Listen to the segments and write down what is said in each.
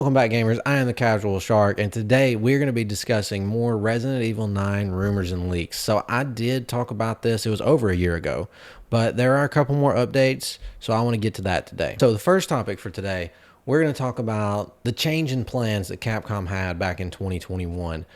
Welcome back, gamers. I am the Casual Shark, and today we're going to be discussing more Resident Evil 9 rumors and leaks. So I did talk about this, it was over a year ago, but there are a couple more updates, so I want to get to that today. So the first topic for today, we're going to talk about the change in plans that Capcom had back in 2021.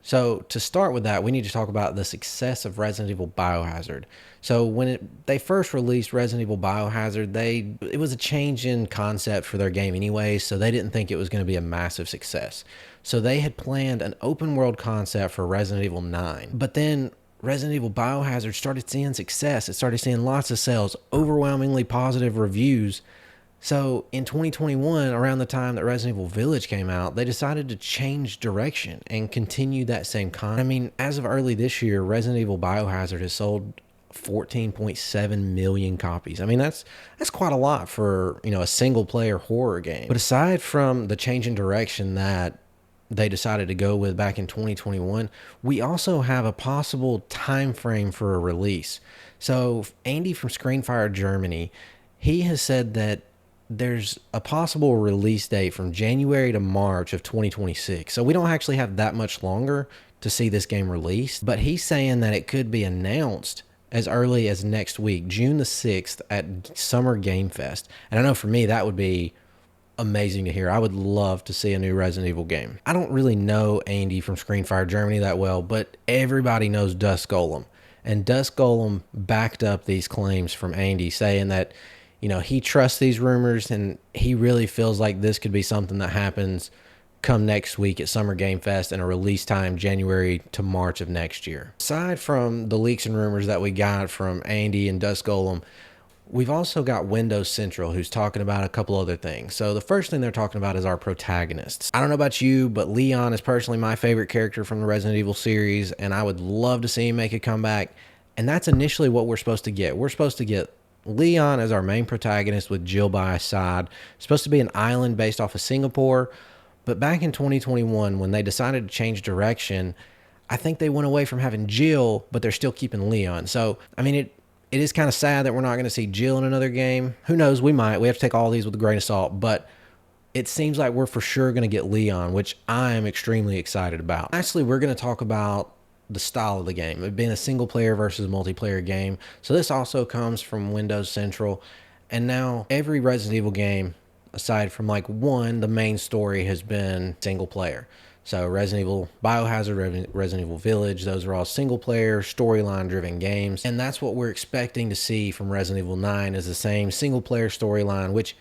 So to start with that, we need to talk about the success of Resident Evil Biohazard. So when they first released Resident Evil Biohazard, it was a change in concept for their game anyway, so they didn't think it was going to be a massive success. So they had planned an open world concept for Resident Evil 9. But then Resident Evil Biohazard started seeing success. It started seeing lots of sales, overwhelmingly positive reviews. So in 2021, around the time that Resident Evil Village came out, they decided to change direction and continue that same concept. I mean, as of early this year, Resident Evil Biohazard has sold 14.7 million copies. I mean, that's quite a lot for, a single player horror game. But aside from the change in direction that they decided to go with back in 2021, we also have a possible time frame for a release. So Andy from Screenfire Germany, he has said that there's a possible release date from January to March of 2026. So we don't actually have that much longer to see this game released, but he's saying that it could be announced as early as next week, June the 6th at Summer Game Fest. And I know for me, that would be amazing to hear. I would love to see a new Resident Evil game. I don't really know Andy from Screenfire Germany that well, but everybody knows Dust Golem. And Dust Golem backed up these claims from Andy, saying that he trusts these rumors and he really feels like this could be something that happens come next week at Summer Game Fest and a release time January to March of next year. Aside from the leaks and rumors that we got from Andy and Dust Golem, we've also got Windows Central, who's talking about a couple other things. So the first thing they're talking about is our protagonists. I don't know about you, but Leon is personally my favorite character from the Resident Evil series, and I would love to see him make a comeback. And that's initially what we're supposed to get. We're supposed to get Leon as our main protagonist with Jill by his side. It's supposed to be an island based off of Singapore. But back in 2021, when they decided to change direction, I think they went away from having Jill, but they're still keeping Leon. So, I mean, it is kind of sad that we're not going to see Jill in another game. Who knows? We might. We have to take all these with a grain of salt. But it seems like we're for sure going to get Leon, which I am extremely excited about. Lastly, we're going to talk about the style of the game, it being a single player versus multiplayer game. So this also comes from Windows Central. And now every Resident Evil game, aside from like one, the main story has been single player. So Resident Evil Biohazard, Resident Evil Village, those are all single player, storyline driven games. And that's what we're expecting to see from Resident Evil 9, is the same single player storyline, which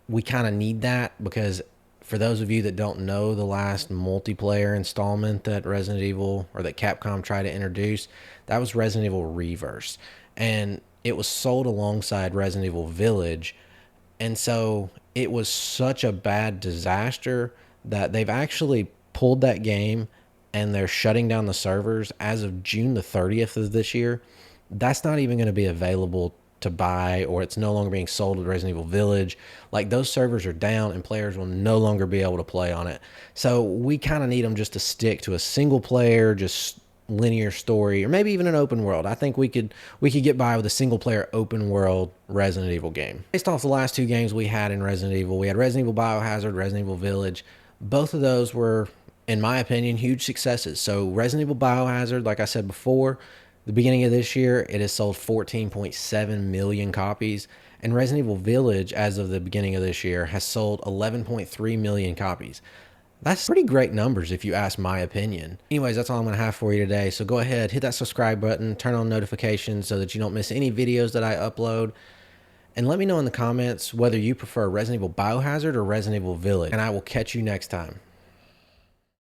we kind of need that because for those of you that don't know, the last multiplayer installment that Resident Evil or that Capcom tried to introduce, that was Resident Evil Reverse. And it was sold alongside Resident Evil Village. And so it was such a bad disaster that they've actually pulled that game and they're shutting down the servers as of June the 30th of this year. That's not even going to be available to buy, or it's no longer being sold with Resident Evil Village. Like, those servers are down and players will no longer be able to play on it. So we kind of need them just to stick to a single player, just linear story, or maybe even an open world. I think we could get by with a single player open world Resident Evil game. Based off the last two games we had in Resident Evil, we had Resident Evil Biohazard, Resident Evil Village. Both of those were, in my opinion, huge successes. So Resident Evil Biohazard, like I said before, the beginning of this year, it has sold 14.7 million copies. And Resident Evil Village, as of the beginning of this year, has sold 11.3 million copies. That's pretty great numbers if you ask my opinion. Anyways, that's all I'm going to have for you today. So go ahead, hit that subscribe button, turn on notifications so that you don't miss any videos that I upload. And let me know in the comments whether you prefer Resident Evil Biohazard or Resident Evil Village. And I will catch you next time.